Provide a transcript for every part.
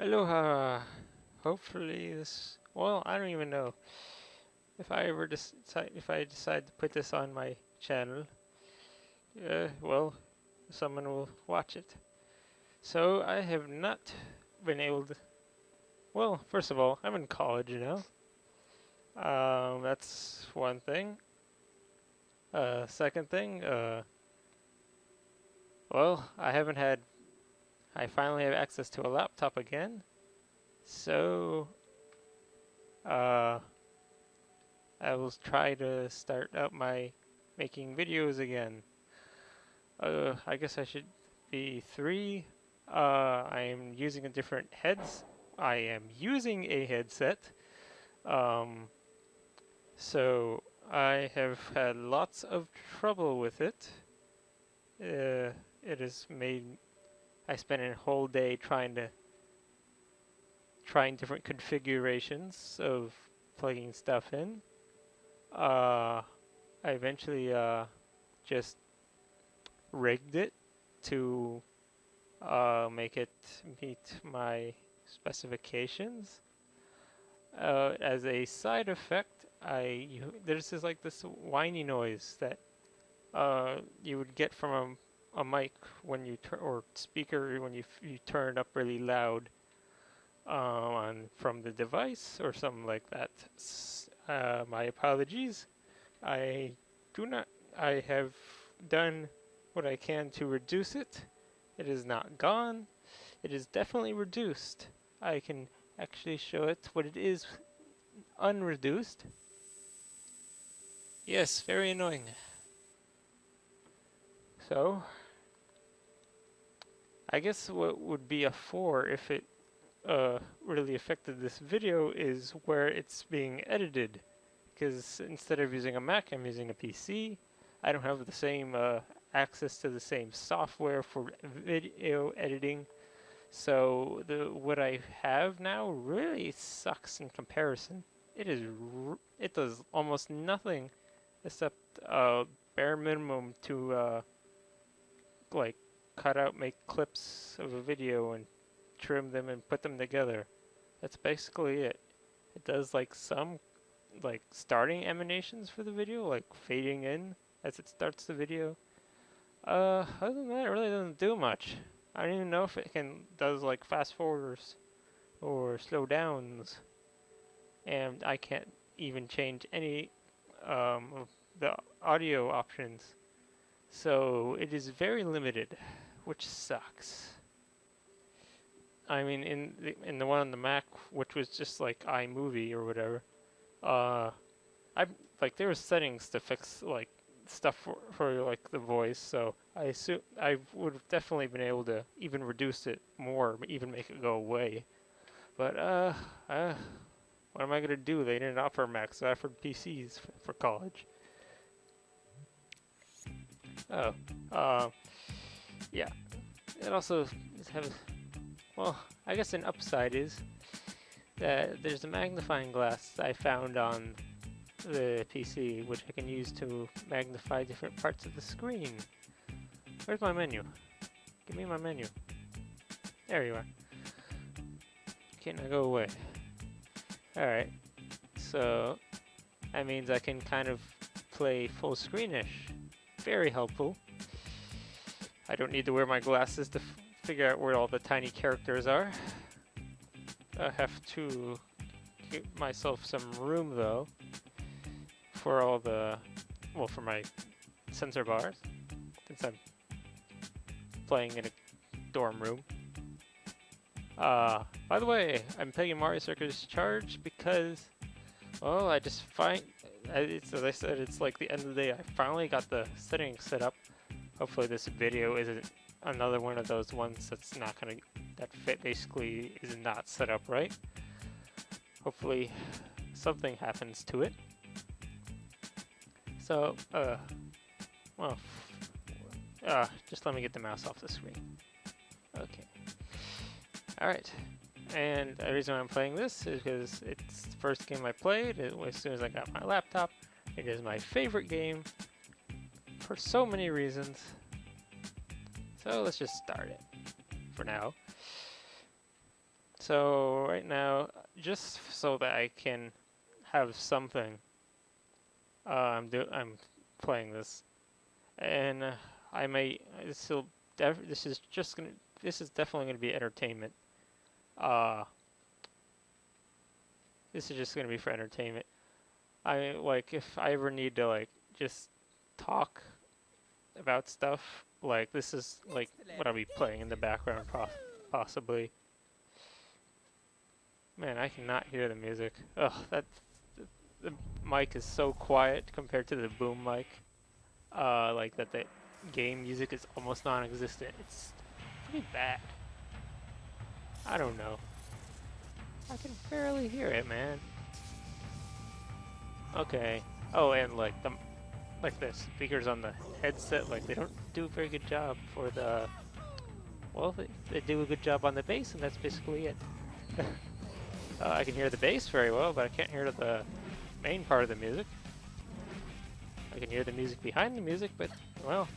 Aloha. Hopefully this. Well, I don't even know if I ever decide to put this on my channel. Well, someone will watch it. So I have not been able to. Well, first of all, I'm in college now. That's one thing. Second thing. Well, I haven't had. I finally have access to a laptop again. So, uh, I will try to start out my making videos again. I guess I should be three. I am using a different heads. I am using a headset. Um, so I have had lots of trouble with it. It has made. I spent a whole day trying different configurations of plugging stuff in. I eventually just rigged it to make it meet my specifications. As a side effect, there's this whiny noise that you would get from a mic when you or speaker when you turn it up really loud from the device or something like that. My apologies. I do not. I have done what I can to reduce it. It is not gone. It is definitely reduced. I can actually show it what it is unreduced. Yes, very annoying. So, I guess what would be a 4 if it really affected this video is where it's being edited. Because instead of using a Mac, I'm using a PC. I don't have the same access to the same software for video editing. So what I have now really sucks in comparison. It does almost nothing except bare minimum to like cut out, make clips of a video and trim them and put them together. That's basically it. It does some starting animations for the video, like fading in as it starts the video. Other than that, it really doesn't do much. I don't even know if it does fast forwarders or slow downs, and I can't even change any of the audio options. So it is very limited, which sucks. I mean, in the one on the Mac, which was just like iMovie or whatever, I there were settings to fix stuff for the voice, so I assume I would have definitely been able to even reduce it more, even make it go away. But what am I gonna do? They didn't offer Macs, they offered PCs for college. Oh, yeah. It also has, well, I guess an upside is that there's a magnifying glass I found on the PC, which I can use to magnify different parts of the screen. Where's my menu? Give me my menu. There you are. Okay, now go away. Alright, so that means I can kind of play full screenish. Very helpful. I don't need to wear my glasses to figure out where all the tiny characters are. I have to give myself some room though for all for my sensor bars, since I'm playing in a dorm room. By the way, I'm paying Mario Circus charge because, well, I just as I said, it's like the end of the day. I finally got the settings set up. Hopefully this video isn't another one of those ones that basically is not set up right. Hopefully something happens to it. So, just let me get the mouse off the screen. Okay. Alright. And the reason why I'm playing this is because it's the first game I played as soon as I got my laptop. It is my favorite game for so many reasons. So let's just start it for now. So right now, just so that I can have something, I'm playing this, and I may this is just gonna this is definitely gonna be entertainment. Uh, this is just gonna be for entertainment. I like if I ever need to like just talk about stuff, like this is like what I'll be playing in the background possibly. Man, I cannot hear the music. Ugh, the mic is so quiet compared to the boom mic. Like that the game music is almost non-existent. It's pretty bad. I don't know. I can barely hear it, man. Okay. Oh, and like the speakers on the headset, like they don't do a very good job for the. Well, they do a good job on the bass, and that's basically it. I can hear the bass very well, but I can't hear the main part of the music. I can hear the music behind the music, but, well,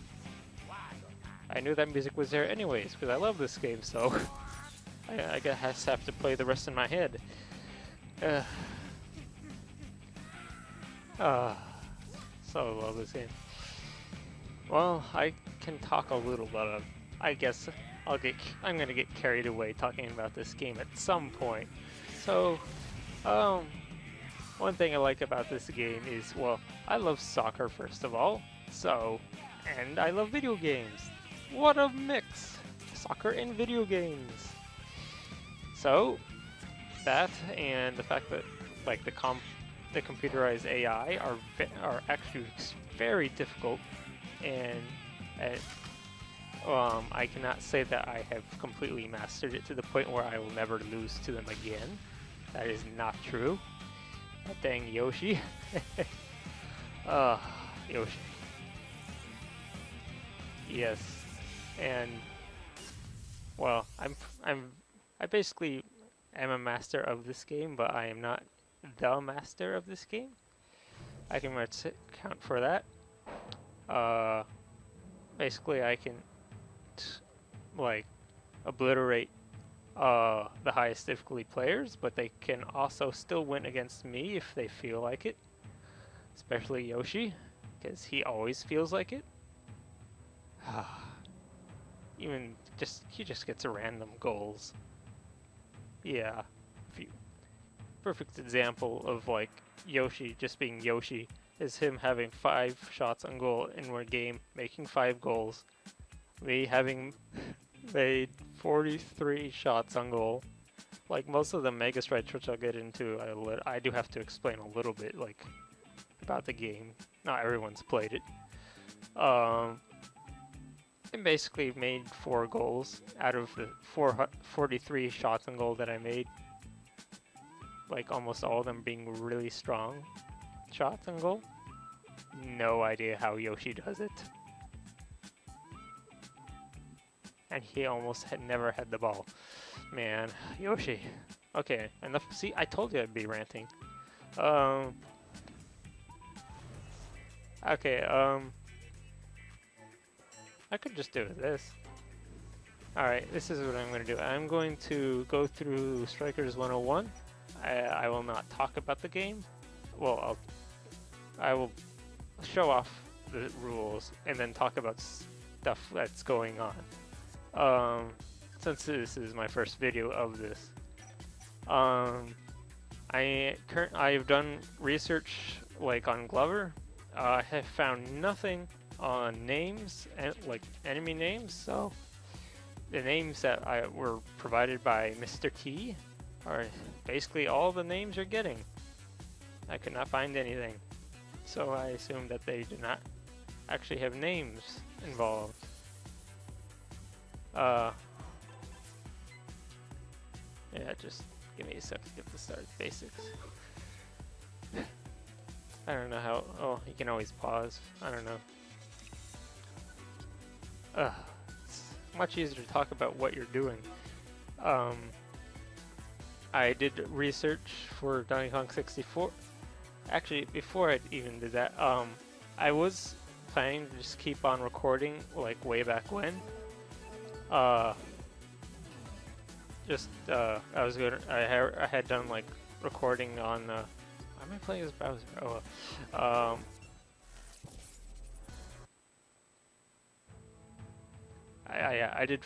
I knew that music was there anyways, because I love this game, so I guess have to play the rest in my head. So love this game. Well, I can talk a little bit. I guess I'm gonna get carried away talking about this game at some point. So, one thing I like about this game is, well, I love soccer first of all, and I love video games. What a mix! Soccer and video games. So, that and the fact that, like, the computerized AI are actually very difficult, and I cannot say that I have completely mastered it to the point where I will never lose to them again. That is not true. That dang Yoshi. Yoshi. Yes. And well, I basically am a master of this game, but I am not the master of this game. I can count for that. Basically I can like obliterate the highest difficulty players, but they can also still win against me if they feel like it. Especially Yoshi, because he always feels like it. He just gets random goals. Yeah, perfect example of like Yoshi just being Yoshi is him having 5 shots on goal in one game, making 5 goals. Me having made 43 shots on goal. Like most of the mega strikes, which I'll get into, I do have to explain a little bit like about the game. Not everyone's played it. I basically made 4 goals out of the 43 shots on goal that I made. Like almost all of them being really strong shots on goal. No idea how Yoshi does it. And he almost never had the ball. Man, Yoshi. Okay, enough. See, I told you I'd be ranting. Okay, I could just do this. Alright, this is what I'm going to do. I'm going to go through Strikers 101. I will not talk about the game. Well, I will show off the rules and then talk about stuff that's going on. Since this is my first video of this, I've done research like on Glover. I have found nothing on names and like enemy names. So the names that were provided by Mr. T are basically all the names you're getting. I could not find anything, so I assume that they do not actually have names involved. Yeah, just give me a sec to get to start basics. I don't know how. Oh, you can always pause. I don't know. It's much easier to talk about what you're doing. I did research for Donkey Kong 64. Actually, before I even did that, I was planning to just keep on recording like way back when. just I was good. I had done like recording on. Why am I playing as Bowser? Oh, I did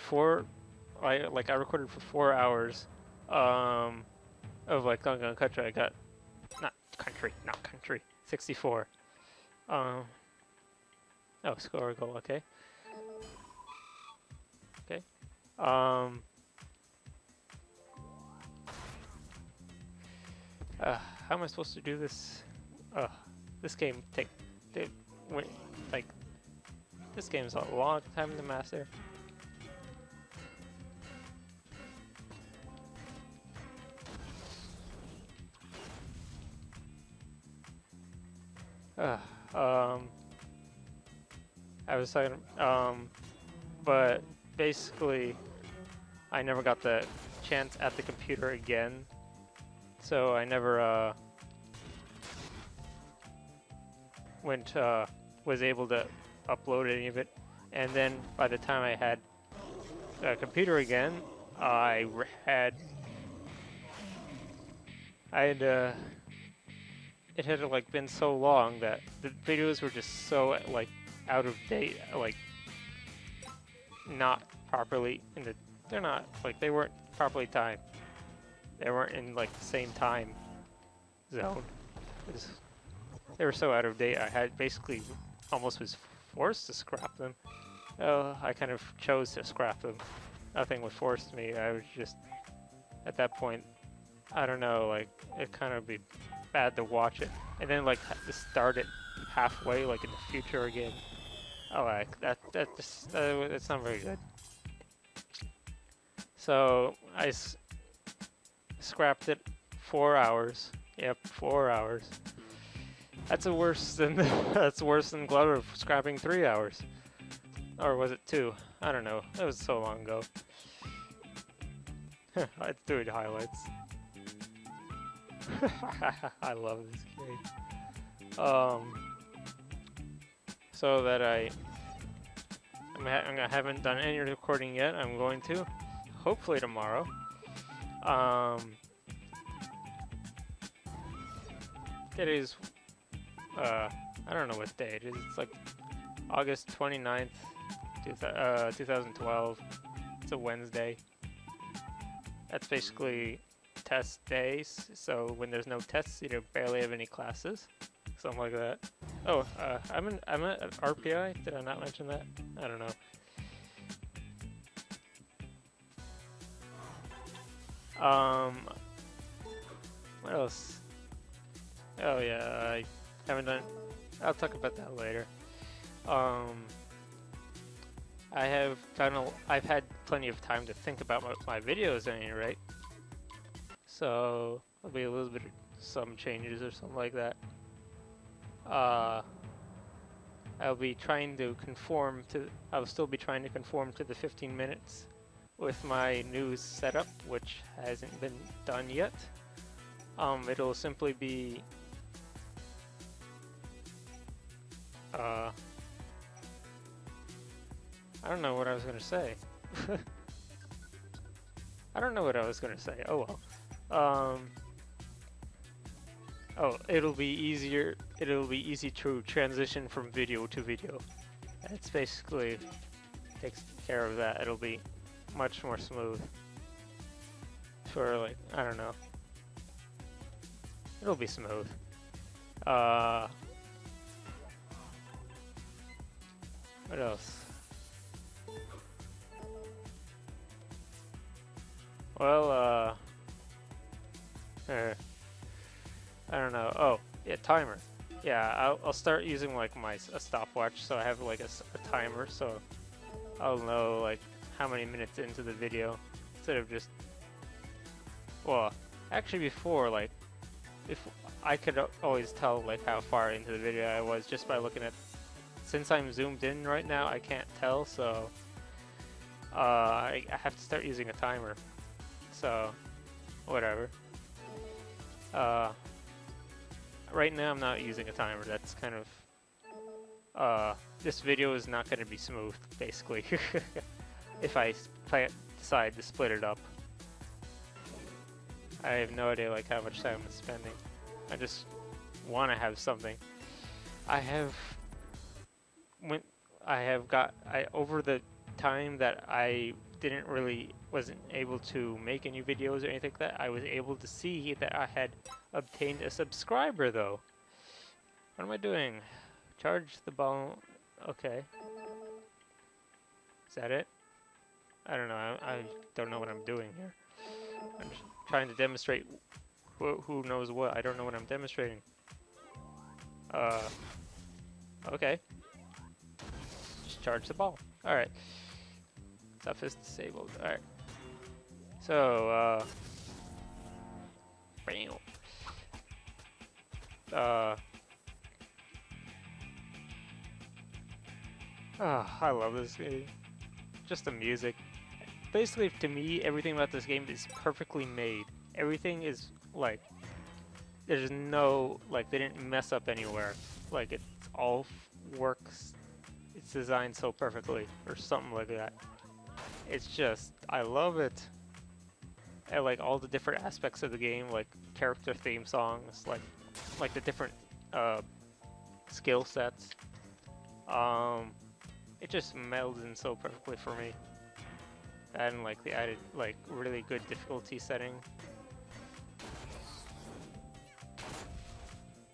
I recorded for 4 hours, of like Gun Country. I got not country. 64. Oh, score a goal. Okay. Okay. How am I supposed to do this? This game like this game's a long time to master. I was talking, but basically, I never got the chance at the computer again, so I never was able to upload any of it. And then by the time I had a computer again, it had like been so long that the videos were just so like out of date, like not properly they're not like they weren't properly timed. They weren't in like the same time zone. They were so out of date. I had basically almost was forced to scrap them. I kind of chose to scrap them. Nothing was forced me. I was just at that point, I don't know, like it kind of be bad to watch it, and then like to start it halfway, like in the future again. Oh, like that's not very good. So I scrapped it 4 hours. Yep, 4 hours. That's worse than that's worse than Glover scrapping 3 hours, or was it 2? I don't know. That was so long ago. I'd do it highlights. I love this game. So that I haven't done any recording yet. I'm going to, hopefully tomorrow. It is, I don't know what day it is. It's like August 29th, 2012. It's a Wednesday. That's basically test days, so when there's no tests, you barely have any classes, something like that. Oh, I'm at RPI. Did I not mention that? I don't know. What else? Oh yeah, I haven't done. I'll talk about that later. I've had plenty of time to think about my videos at any rate. So there'll be a little bit of some changes or something like that. I'll still be trying to conform to the 15 minutes with my new setup, which hasn't been done yet. It'll simply be I don't know what I was gonna say. I don't know what I was gonna say. Oh well. It'll be easier. It'll be easy to transition from video to video. It's basically takes care of that. It'll be much more smooth. For like, I don't know. It'll be smooth. What else? Well, I don't know. Oh, yeah, timer. Yeah, I'll start using like a stopwatch, so I have like a timer, so I'll know like how many minutes into the video instead of just. Well, actually, before like, if I could always tell like how far into the video I was just by looking at. Since I'm zoomed in right now, I can't tell, so I have to start using a timer. So, whatever. Right now I'm not using a timer. That's kind of this video is not going to be smooth, basically, if I decide to split it up. I have no idea like how much time I'm spending. I just want to have something. I have over the time that I wasn't able to make any videos or anything like that, I was able to see that I had obtained a subscriber though. What am I doing? Charge the ball. Okay. Is that it? I don't know. I don't know what I'm doing here. I'm just trying to demonstrate who knows what. I don't know what I'm demonstrating. Okay. Just charge the ball. Alright. Stuff is disabled. Alright. So, bam. I love this game. Just the music. Basically, to me, everything about this game is perfectly made. Everything is, like, there's no, like, they didn't mess up anywhere. Like, it all works. It's designed so perfectly, or something like that. It's just, I love it. And, like, all the different aspects of the game, like, character theme songs, like the different, skill sets. It just melds in so perfectly for me. And like the added like really good difficulty setting.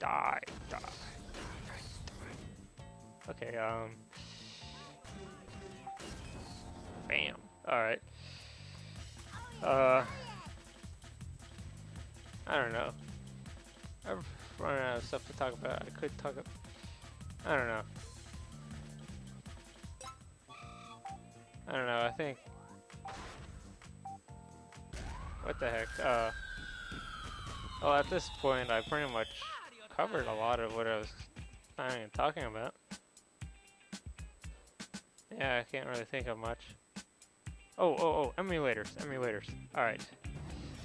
Die. Okay, bam. Alright. I don't know. I've run out of stuff to talk about. I could talk about, I don't know. I think, what the heck, well at this point I pretty much covered a lot of what I was planning on talking about. Yeah, I can't really think of much. Oh, emulators. Alright.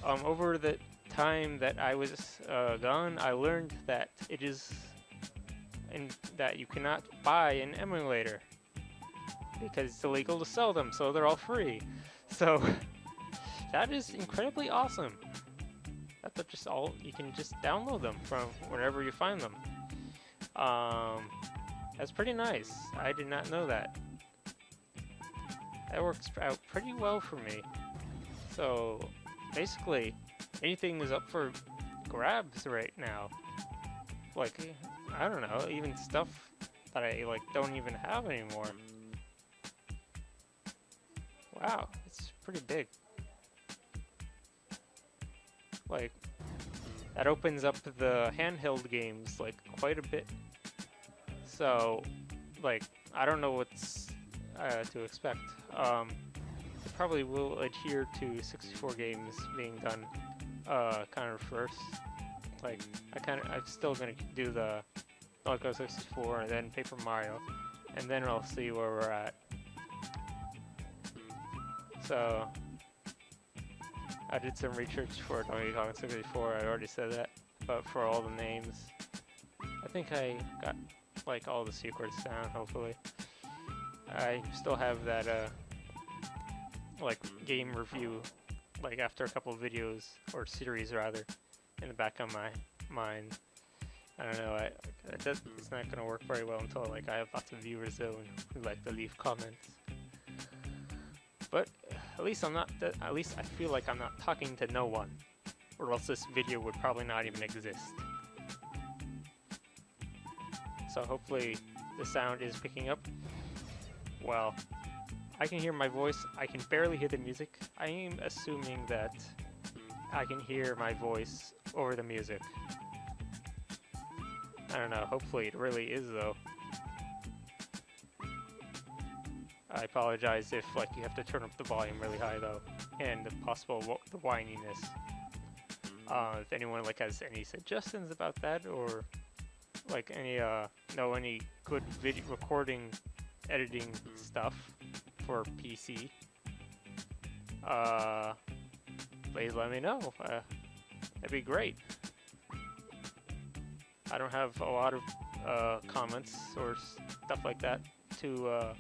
Over the time that I was gone, I learned that that you cannot buy an emulator because it's illegal to sell them, so they're all free. So that is incredibly awesome. That's just all, you can just download them from wherever you find them. That's pretty nice. I did not know that. That works out pretty well for me. So basically, anything is up for grabs right now. Like, I don't know, even stuff that I like don't even have anymore. Wow, it's pretty big. Like, that opens up the handheld games like quite a bit. So, like, I don't know what's to expect. It probably will adhere to 64 games being done kind of first. Like, I'm still gonna do the Donkey 64 and then Paper Mario, and then I'll see where we're at. So, I did some research for Donkey Kong 64, I already said that, but for all the names, I think I got like all the secrets down, hopefully. I still have that like game review, like after a couple of videos, or series rather, in the back of my mind. I don't know, it's not gonna work very well until like I have lots of viewers though who like to leave comments. But at least at least I feel like I'm not talking to no one, or else this video would probably not even exist. So hopefully the sound is picking up. Well, I can hear my voice, I can barely hear the music. I am assuming that I can hear my voice over the music. I don't know, hopefully it really is though. I apologize if like you have to turn up the volume really high though, and the the whininess. If anyone like has any suggestions about that, or like any know any good video recording, editing stuff for PC, please let me know. That'd be great. I don't have a lot of comments or stuff like that to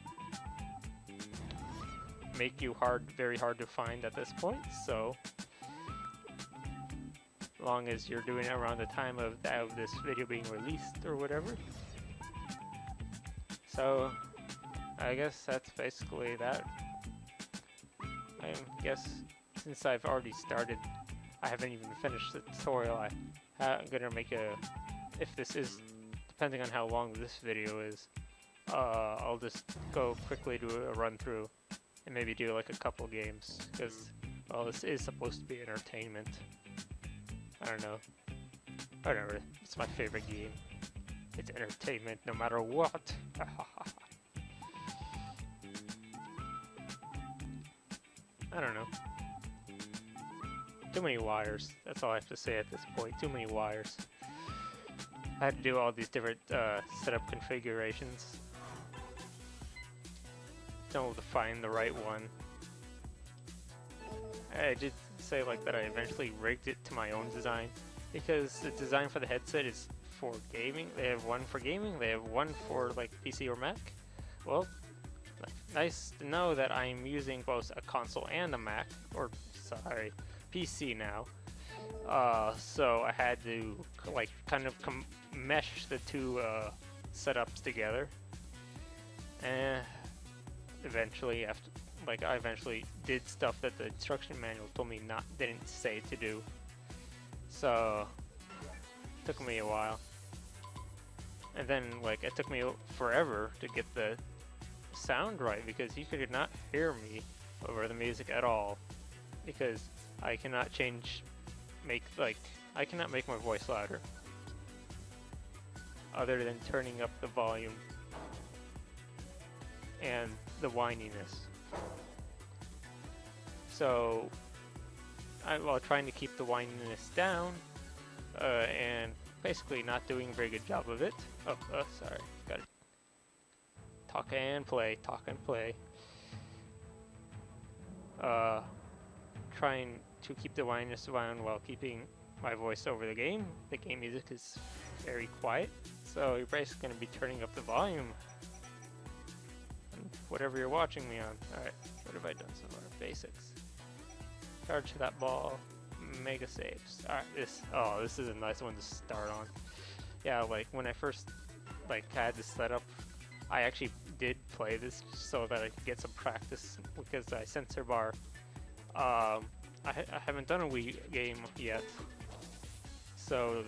make you very hard to find at this point, so long as you're doing it around the time of this video being released or whatever. So I guess that's basically that. I guess since I've already started, I haven't even finished the tutorial. I'm gonna make a, if this is, depending on how long this video is, I'll just go quickly do a run through and maybe do like a couple games, because, well, this is supposed to be entertainment. I don't know. Whatever, it's my favorite game. It's entertainment no matter what. I don't know. Too many wires. That's all I have to say at this point. Too many wires. I had to do all these different setup configurations. Don't know to find the right one. I did say like that I eventually rigged it to my own design, because the design for the headset is for gaming. They have one for gaming, they have one for like PC or Mac. Well, nice to know that I'm using both a console and a Mac, or sorry, PC now. So I had to like kind of mesh the two setups together, and eventually, after I eventually did stuff that the instruction manual told me didn't say to do. So it took me a while, and then like it took me forever to get the sound right, because you could not hear me over the music at all, because I cannot I cannot make my voice louder other than turning up the volume and the whininess. So while trying to keep the whininess down, and basically not doing a very good job of it. Oh, sorry, got it. Talk and play, talk and play. Trying to keep the whininess down while keeping my voice over the game. The game music is very quiet, so you're basically going to be turning up the volume on whatever you're watching me on. Alright, what have I done so far? Basics. Charge that ball. Mega saves. Alright, this is a nice one to start on. Yeah, like when I first had this set up, I actually did play this so that I could get some practice, because I sensor bar. I haven't done a Wii game yet, so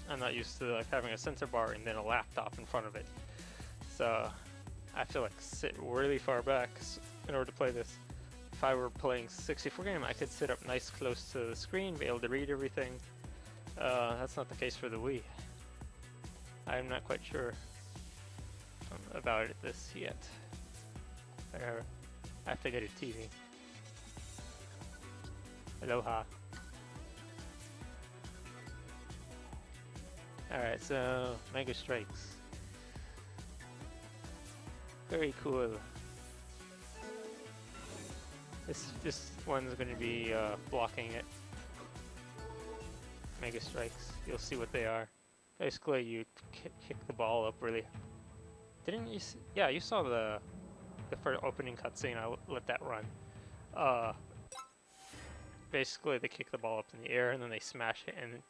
I'm not used to like having a sensor bar and then a laptop in front of it. So I have to like sit really far back in order to play this. If I were playing 64 game, I could sit up nice close to the screen, be able to read everything. That's not the case for the Wii. I'm not quite sure about this yet. I have to get a TV. Aloha. Alright, so Mega Strikes. Very cool. This one's going to be blocking it. Mega Strikes. You'll see what they are. Basically, you kick the ball up really. Didn't you? Yeah, you saw the first opening cutscene. I let that run. Basically, they kick the ball up in the air and then they smash it, and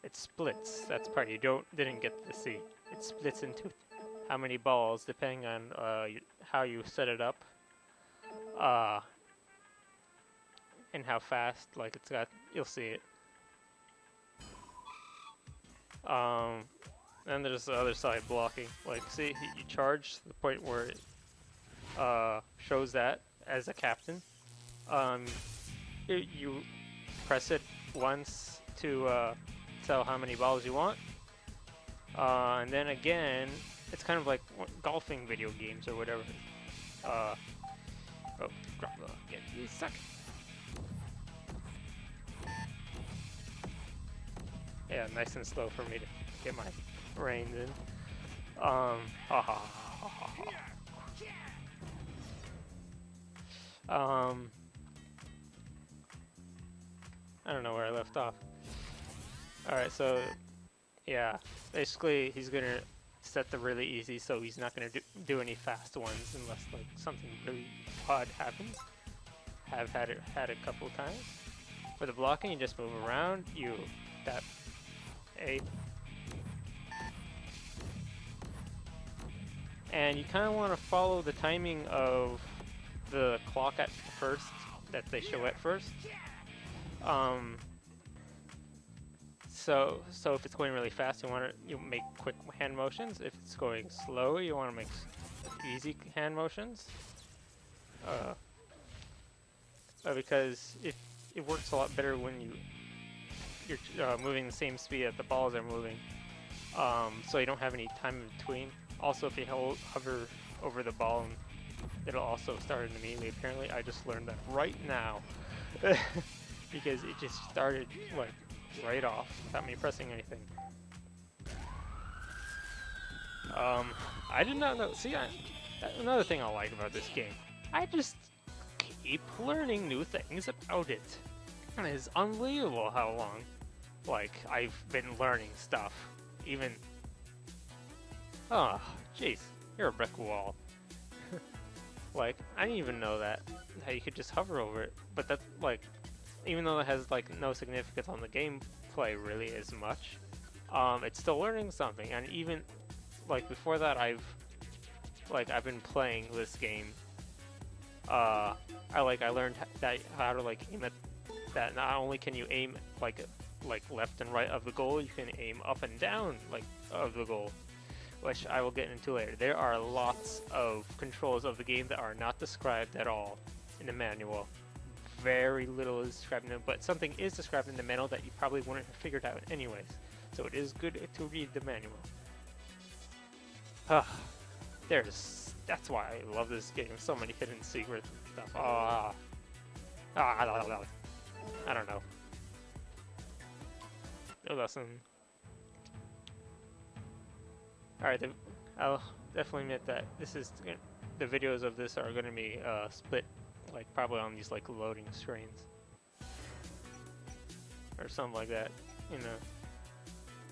it splits. That's the part you didn't get to see. It splits into how many balls, depending on how you set it up, and how fast. Like it's got, you'll see it. And there's the other side blocking. Like, see, you charge to the point where it shows that as a captain. You press it once to tell how many balls you want, and then again, it's kind of like golfing video games or whatever. Oh, drop the again. You suck. Yeah, nice and slow for me to get my reins in. I don't know where I left off. Alright, so yeah, basically he's gonna set the really easy, so he's not gonna do any fast ones unless like something really odd happens. Have had it a couple of times. For the blocking, you just move around, you tap A. And you kind of want to follow the timing of the clock at first, that they show at first. So if it's going really fast, you make quick hand motions. If it's going slow, you want to make easy hand motions. Because it works a lot better when you're moving the same speed that the balls are moving. So you don't have any time in between. Also, if you hover over the ball, it'll also start immediately. Apparently, I just learned that right now. Because it just started like right off without me pressing anything. I did not know. See, another thing I like about this game, I just keep learning new things about it. And it's unbelievable how long, like, I've been learning stuff. Even, oh, jeez, you're a brick wall. Like, I didn't even know that you could just hover over it. But that's like, even though it has like no significance on the gameplay really as much, it's still learning something. And even like before that, I've been playing this game. I learned how to like aim at that. Not only can you aim like left and right of the goal, you can aim up and down like of the goal, which I will get into later. There are lots of controls of the game that are not described at all in the manual. Very little is described in it, but something is described in the manual that you probably wouldn't have figured out anyways. So it is good to read the manual. That's why I love this game. So many hidden secret stuff. I don't know. No lesson. Alright, I'll definitely admit that the videos of this are going to be split, like probably on these like loading screens or something like that, you know.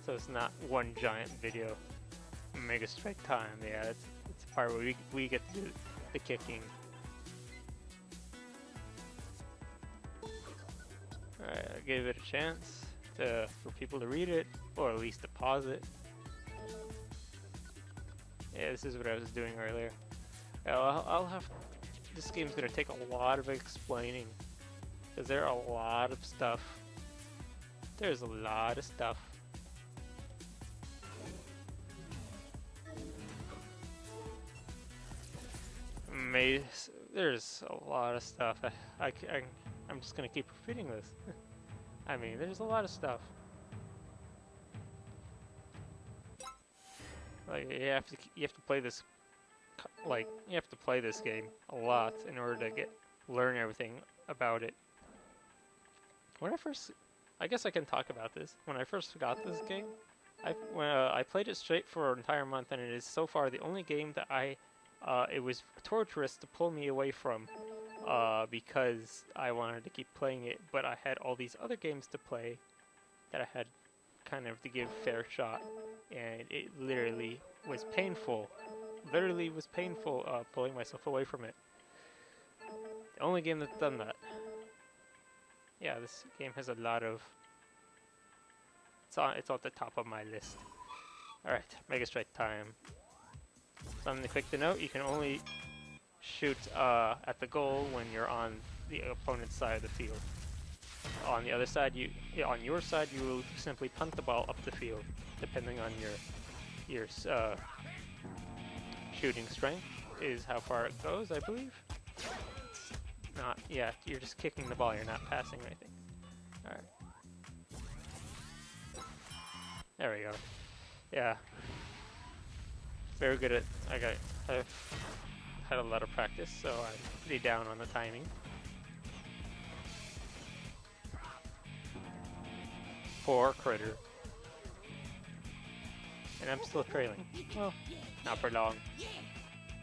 So it's not one giant video. Mega Strike time, yeah, it's a part where we get to do the kicking. Alright, I gave it a chance for people to read it, or at least to pause it. Yeah, this is what I was doing earlier. This game's gonna take a lot of explaining, because there are a lot of stuff. There's a lot of stuff. There's a lot of stuff. I'm just gonna keep repeating this. I mean, there's a lot of stuff. Like you have to play this, like you have to play this game a lot in order to learn everything about it. I guess I can talk about this. When I first got this game, I played it straight for an entire month, and it is so far the only game that it was torturous to pull me away from, because I wanted to keep playing it, but I had all these other games to play that I had kind of to give fair shot, and it literally was painful. Pulling myself away from it. The only game that's done that. Yeah, this game has a lot of. It's on the top of my list. All right, Mega Strike time. Something quick to note: you can only shoot at the goal when you're on the opponent's side of the field. On the other side, on your side, you will simply punt the ball up the field, depending on your shooting strength is how far it goes, I believe. Yeah, you're just kicking the ball, you're not passing anything. Alright. There we go. Yeah. Very good at, I've had a lot of practice, so I'm pretty down on the timing. Poor critter. And I'm still trailing. Well, not for long.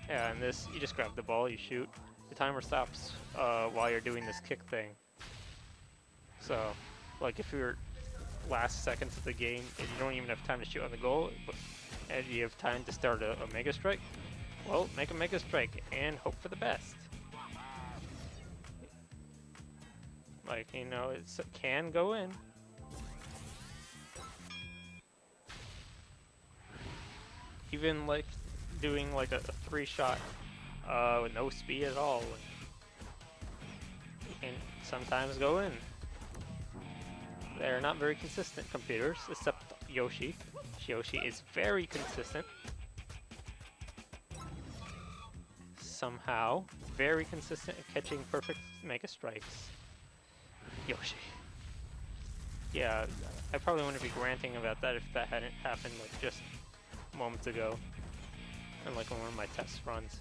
Yeah, and this, you just grab the ball, you shoot. The timer stops while you're doing this kick thing. So, like if you're last seconds of the game and you don't even have time to shoot on the goal, and you have time to start a Mega Strike, well, make a Mega Strike and hope for the best. Like, you know, it can go in. Even like doing like a 3-shot with no speed at all, you can sometimes go in. They're not very consistent computers, except Yoshi. Yoshi is very consistent. Somehow, very consistent at catching perfect Mega Strikes. Yoshi. Yeah, I probably wouldn't be ranting about that if that hadn't happened like just moments ago. And like on one of my test runs.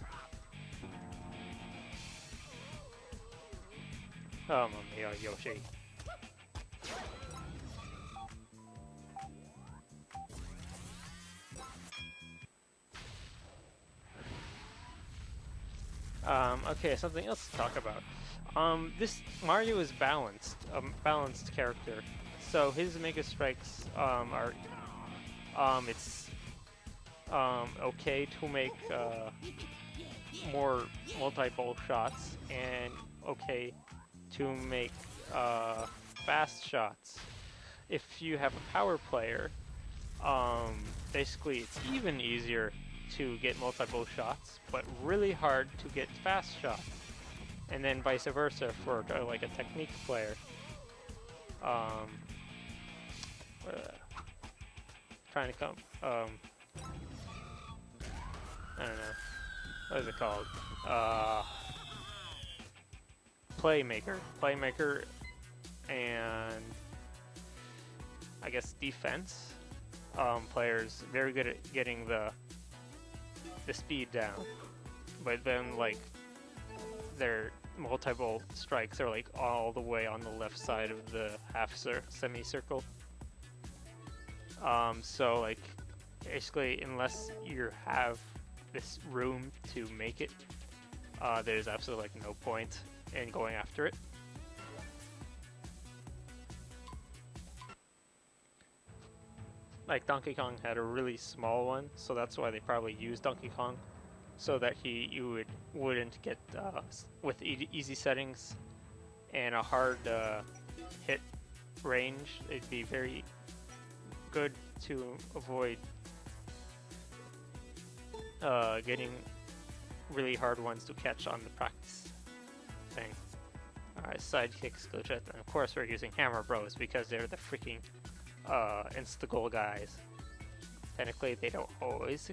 Oh, Mamma mia, Yoshi. Okay, something else to talk about. This Mario is balanced, a balanced character. So his Mega Strikes it's okay to make more multi-ball shots and okay to make fast shots. If you have a power player, basically it's even easier to get multi-ball shots, but really hard to get fast shots. And then vice versa for like a technique player. Trying to come, I don't know, what is it called? Playmaker, and I guess defense. Players very good at getting the speed down, but then like their multi-ball strikes are like all the way on the left side of the semicircle. So like basically unless you have this room to make it, there's absolutely like no point in going after it. Like Donkey Kong had a really small one, so that's why they probably used Donkey Kong, so that you wouldn't get with easy settings and a hard hit range. It'd be very good to avoid getting really hard ones to catch on the practice thing. Alright, sidekicks, glitch it, and of course we're using Hammer Bros because they're the freaking insta-goal guys. Technically they don't always